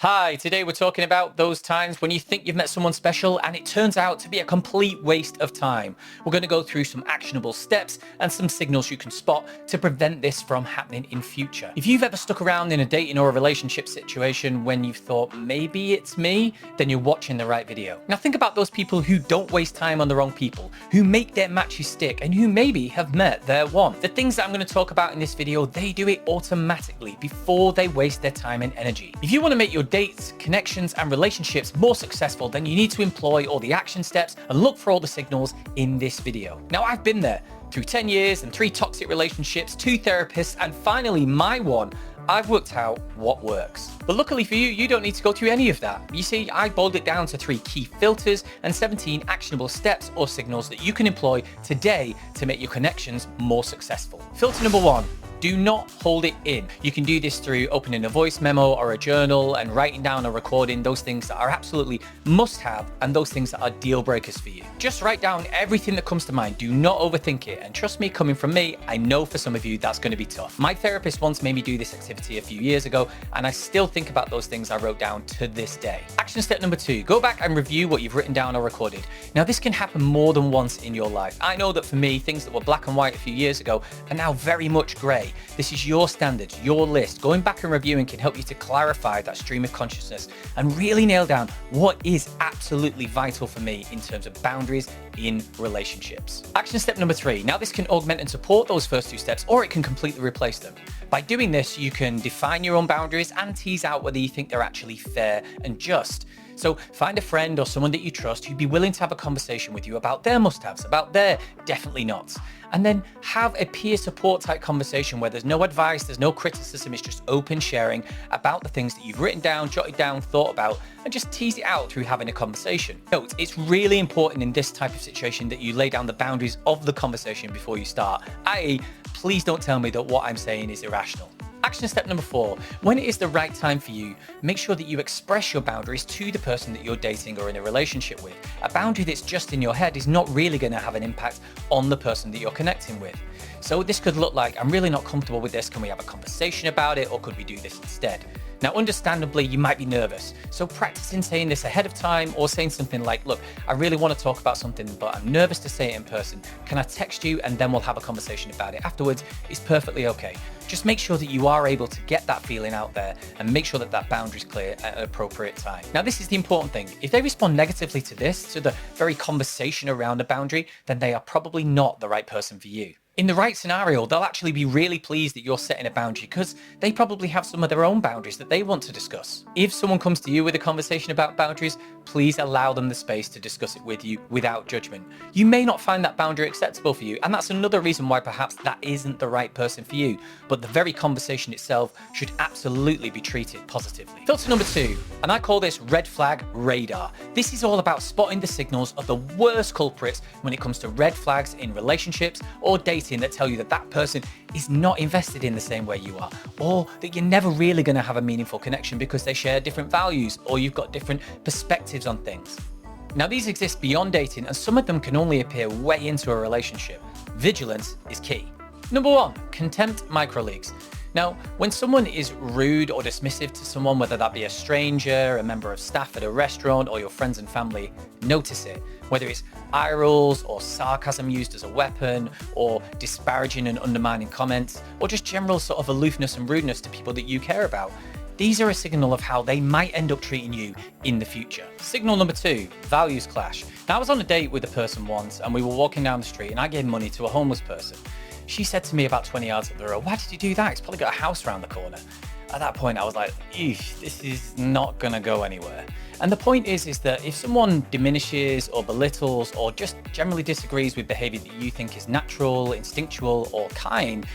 Hi, today we're talking about those times when you think you've met someone special and it turns out to be a complete waste of time. We're going to go through some actionable steps and some signals you can spot to prevent this from happening in future. If you've ever stuck around in a dating or a relationship situation when you've thought maybe it's me, then you're watching the right video. Now think about those people who don't waste time on the wrong people, who make their matches stick and who maybe have met their one. The things that I'm going to talk about in this video, they do it automatically before they waste their time and energy. If you want to make your dates, connections, and relationships more successful, then you need to employ all the action steps and look for all the signals in this video. Now, I've been there through 10 years and 3 toxic relationships, 2 therapists, and finally my one. I've worked out what works. But luckily for you, you don't need to go through any of that. You see, I boiled it down to 3 key filters and 17 actionable steps or signals that you can employ today to make your connections more successful. Filter number 1. Do not hold it in. You can do this through opening a voice memo or a journal and writing down or recording those things that are absolutely must have and those things that are deal breakers for you. Just write down everything that comes to mind. Do not overthink it. And trust me, coming from me, I know for some of you that's going to be tough. My therapist once made me do this activity a few years ago, and I still think about those things I wrote down to this day. Action step number 2, go back and review what you've written down or recorded. Now, this can happen more than once in your life. I know that for me, things that were black and white a few years ago are now very much gray. This is your standards, your list. Going back and reviewing can help you to clarify that stream of consciousness and really nail down what is absolutely vital for me in terms of boundaries in relationships. Action step number 3. Now this can augment and support those first 2 steps, or it can completely replace them. By doing this, you can define your own boundaries and tease out whether you think they're actually fair and just. So find a friend or someone that you trust who'd be willing to have a conversation with you about their must-haves, about their definitely nots. And then have a peer support type conversation where there's no advice, there's no criticism, it's just open sharing about the things that you've written down, jotted down, thought about, and just tease it out through having a conversation. Note, it's really important in this type of situation that you lay down the boundaries of the conversation before you start, i.e., please don't tell me that what I'm saying is irrational. Action step number 4, when it is the right time for you, make sure that you express your boundaries to the person that you're dating or in a relationship with. A boundary that's just in your head is not really going to have an impact on the person that you're connecting with. So this could look like, I'm really not comfortable with this, can we have a conversation about it, or could we do this instead? Now, understandably, you might be nervous, so practicing saying this ahead of time or saying something like, look, I really want to talk about something, but I'm nervous to say it in person. Can I text you and then we'll have a conversation about it afterwards? It's perfectly okay. Just make sure that you are able to get that feeling out there and make sure that that boundary is clear at an appropriate time. Now, this is the important thing. If they respond negatively to this, to the very conversation around a boundary, then they are probably not the right person for you. In the right scenario, they'll actually be really pleased that you're setting a boundary because they probably have some of their own boundaries that they want to discuss. If someone comes to you with a conversation about boundaries, please allow them the space to discuss it with you without judgment. You may not find that boundary acceptable for you, and that's another reason why perhaps that isn't the right person for you, but the very conversation itself should absolutely be treated positively. Filter number 2, and I call this red flag radar. This is all about spotting the signals of the worst culprits when it comes to red flags in relationships or dating that tell you that that person is not invested in the same way you are, or that you're never really going to have a meaningful connection because they share different values or you've got different perspectives on things. Now, these exist beyond dating, and some of them can only appear way into a relationship. Vigilance is key. Number 1, contempt microleaks. Now, when someone is rude or dismissive to someone, whether that be a stranger, a member of staff at a restaurant, or your friends and family, notice it. Whether it's eye rolls or sarcasm used as a weapon, or disparaging and undermining comments, or just general sort of aloofness and rudeness to people that you care about. These are a signal of how they might end up treating you in the future. Signal number 2, values clash. Now, I was on a date with a person once, and we were walking down the street, and I gave money to a homeless person. She said to me about 20 yards up the road, "Why did you do that? It's probably got a house around the corner." At that point, I was like, this is not gonna go anywhere. And the point is that if someone diminishes or belittles or just generally disagrees with behavior that you think is natural, instinctual, or kind,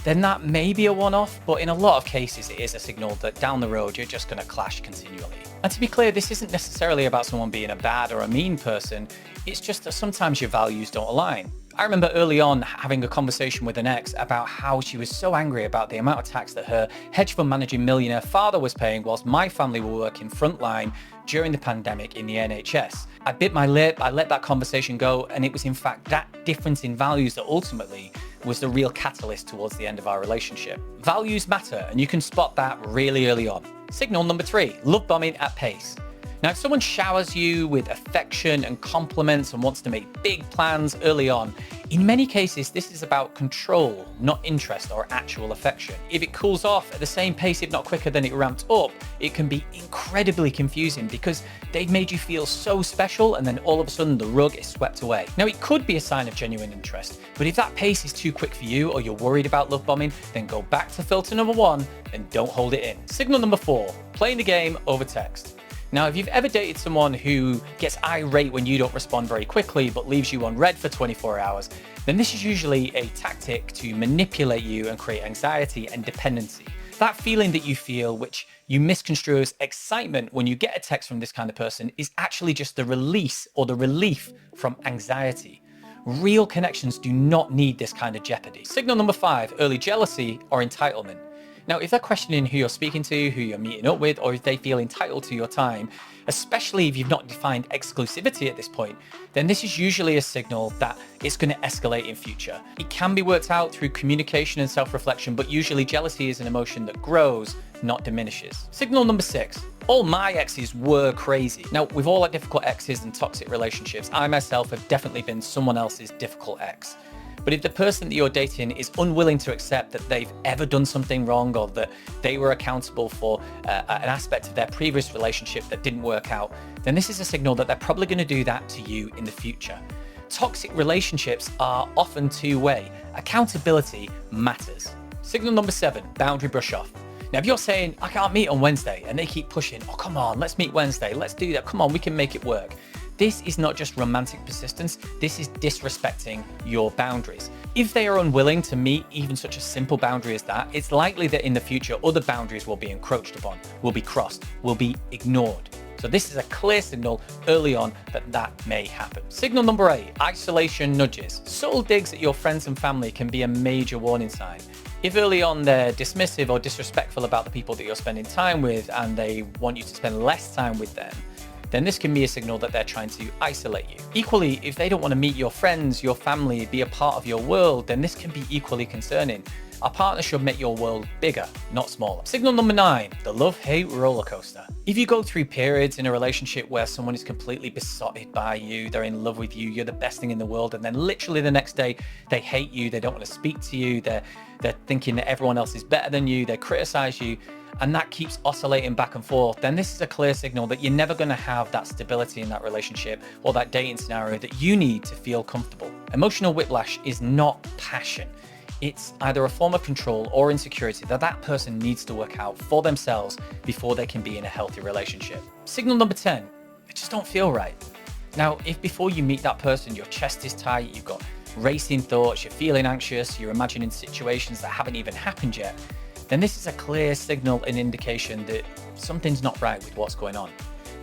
then that may be a one-off, but in a lot of cases, it is a signal that down the road, you're just gonna clash continually. And to be clear, this isn't necessarily about someone being a bad or a mean person. It's just that sometimes your values don't align. I remember early on having a conversation with an ex about how she was so angry about the amount of tax that her hedge fund managing millionaire father was paying whilst my family were working frontline during the pandemic in the NHS. I bit my lip, I let that conversation go, and it was in fact that difference in values that ultimately was the real catalyst towards the end of our relationship. Values matter, and you can spot that really early on. Signal number 3, love bombing at pace. Now, if someone showers you with affection and compliments and wants to make big plans early on, in many cases, this is about control, not interest or actual affection. If it cools off at the same pace, if not quicker than it ramped up, it can be incredibly confusing because they've made you feel so special and then all of a sudden the rug is swept away. Now, it could be a sign of genuine interest, but if that pace is too quick for you or you're worried about love bombing, then go back to filter number 1 and don't hold it in. Signal number 4, playing the game over text. Now, if you've ever dated someone who gets irate when you don't respond very quickly but leaves you on red for 24 hours, then this is usually a tactic to manipulate you and create anxiety and dependency. That feeling that you feel, which you misconstrue as excitement when you get a text from this kind of person, is actually just the release or the relief from anxiety. Real connections do not need this kind of jeopardy. Signal number 5, early jealousy or entitlement. Now, if they're questioning who you're speaking to, who you're meeting up with, or if they feel entitled to your time, especially if you've not defined exclusivity at this point, then this is usually a signal that it's going to escalate in future. It can be worked out through communication and self-reflection, but usually jealousy is an emotion that grows, not diminishes. Signal number 6, all my exes were crazy. Now, we've all had difficult exes and toxic relationships. I myself have definitely been someone else's difficult ex. But if the person that you're dating is unwilling to accept that they've ever done something wrong or that they were accountable for an aspect of their previous relationship that didn't work out, then this is a signal that they're probably going to do that to you in the future. Toxic relationships are often two-way. Accountability matters. Signal number 7, boundary brush off. Now, if you're saying, I can't meet on Wednesday, and they keep pushing, oh, come on, let's meet Wednesday, let's do that, come on, we can make it work. This is not just romantic persistence, this is disrespecting your boundaries. If they are unwilling to meet even such a simple boundary as that, it's likely that in the future other boundaries will be encroached upon, will be crossed, will be ignored. So this is a clear signal early on that may happen. Signal number 8, isolation nudges. Subtle digs at your friends and family can be a major warning sign. If early on they're dismissive or disrespectful about the people that you're spending time with and they want you to spend less time with them, then this can be a signal that they're trying to isolate you. Equally, if they don't want to meet your friends, your family, be a part of your world, then this can be equally concerning. A partner should make your world bigger, not smaller. Signal number 9, the love-hate roller coaster. If you go through periods in a relationship where someone is completely besotted by you, they're in love with you, you're the best thing in the world, and then literally the next day they hate you, they don't want to speak to you, they're thinking that everyone else is better than you, they criticize you, and that keeps oscillating back and forth, then this is a clear signal that you're never going to have that stability in that relationship or that dating scenario that you need to feel comfortable. Emotional whiplash is not passion. It's either a form of control or insecurity that person needs to work out for themselves before they can be in a healthy relationship. Signal number 10, it just don't feel right. Now, if before you meet that person, your chest is tight, you've got racing thoughts, you're feeling anxious, you're imagining situations that haven't even happened yet, then this is a clear signal and indication that something's not right with what's going on.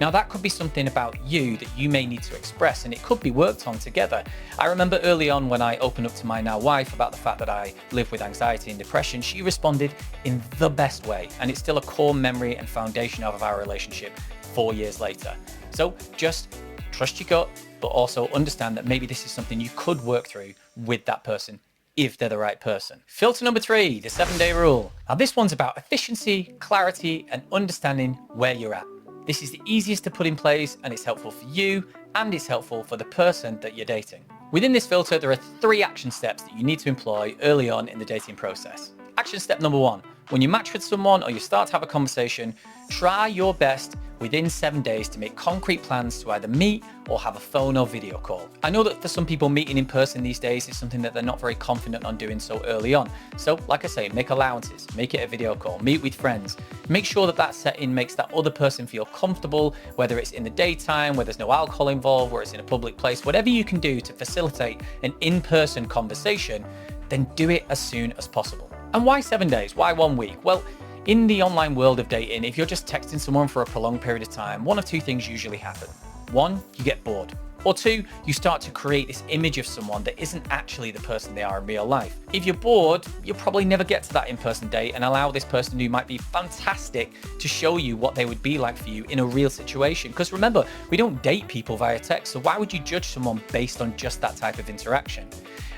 Now, that could be something about you that you may need to express, and it could be worked on together. I remember early on when I opened up to my now wife about the fact that I live with anxiety and depression, she responded in the best way, and it's still a core memory and foundation of our relationship 4 years later. So just trust your gut, but also understand that maybe this is something you could work through with that person if they're the right person. Filter number 3, the 7-day rule. Now, this one's about efficiency, clarity, and understanding where you're at. This is the easiest to put in place, and it's helpful for you and it's helpful for the person that you're dating. Within this filter, there are 3 action steps that you need to employ early on in the dating process. Action step number 1, when you match with someone or you start to have a conversation, try your best within 7 days to make concrete plans to either meet or have a phone or video call. I know that for some people, meeting in person these days is something that they're not very confident on doing so early on. So like I say, make allowances, make it a video call, meet with friends. Make sure that that setting makes that other person feel comfortable, whether it's in the daytime, where there's no alcohol involved, where it's in a public place, whatever you can do to facilitate an in-person conversation, then do it as soon as possible. And why 7 days? Why 1 week? Well, in the online world of dating, if you're just texting someone for a prolonged period of time, one of 2 things usually happen. 1, you get bored. Or two, you start to create this image of someone that isn't actually the person they are in real life. If you're bored, you'll probably never get to that in-person date and allow this person who might be fantastic to show you what they would be like for you in a real situation. Because remember, we don't date people via text, so why would you judge someone based on just that type of interaction?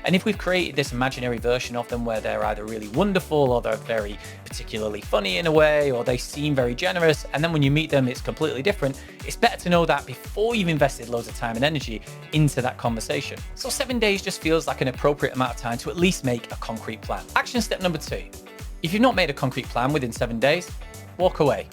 And if we've created this imaginary version of them where they're either really wonderful or they're very particularly funny in a way, or they seem very generous, and then when you meet them, it's completely different, it's better to know that before you've invested loads of time and energy into that conversation. So 7 days just feels like an appropriate amount of time to at least make a concrete plan. Action step number 2. If you've not made a concrete plan within 7 days, walk away.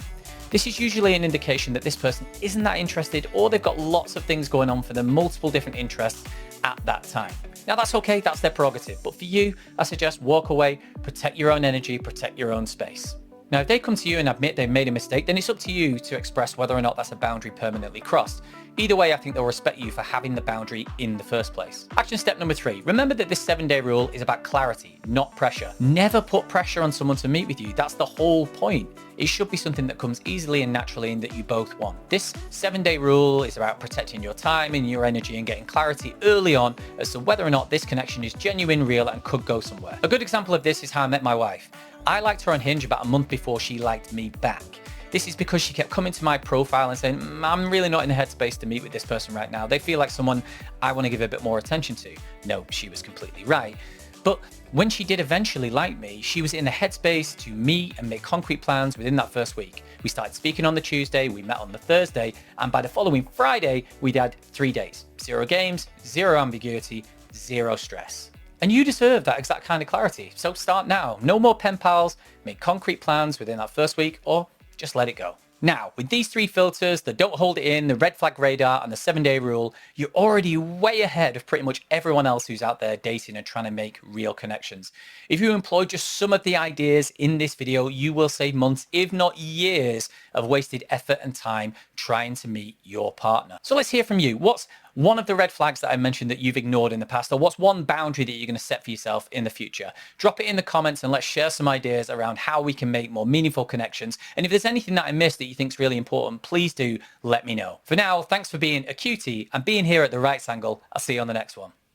This is usually an indication that this person isn't that interested, or they've got lots of things going on for them, multiple different interests at that time. Now that's okay, that's their prerogative, but for you, I suggest walk away, protect your own energy, protect your own space. Now, if they come to you and admit they've made a mistake, then it's up to you to express whether or not that's a boundary permanently crossed. Either way, I think they'll respect you for having the boundary in the first place. Action step number 3. Remember that this 7-day rule is about clarity, not pressure. Never put pressure on someone to meet with you. That's the whole point. It should be something that comes easily and naturally and that you both want. This 7-day rule is about protecting your time and your energy and getting clarity early on as to whether or not this connection is genuine, real, and could go somewhere. A good example of this is how I met my wife. I liked her on Hinge about a month before she liked me back. This is because she kept coming to my profile and saying, I'm really not in the headspace to meet with this person right now. They feel like someone I want to give a bit more attention to. No, she was completely right. But when she did eventually like me, she was in the headspace to meet and make concrete plans within that first week. We started speaking on the Tuesday, we met on the Thursday, and by the following Friday, we'd had 3 days. 0 games, 0 ambiguity, 0 stress. And you deserve that exact kind of clarity. So start now. No more pen pals, make concrete plans within that first week, or just let it go. Now, with these 3 filters, the don't hold it in, the red flag radar, and the 7-day rule, you're already way ahead of pretty much everyone else who's out there dating and trying to make real connections. If you employ just some of the ideas in this video, you will save months, if not years, of wasted effort and time trying to meet your partner. So let's hear from you. What's one of the red flags that I mentioned that you've ignored in the past, or what's one boundary that you're going to set for yourself in the future? Drop it in the comments and let's share some ideas around how we can make more meaningful connections. And if there's anything that I missed that you think is really important, please do let me know. For now, thanks for being a cutie and being here at the right angle. I'll see you on the next one.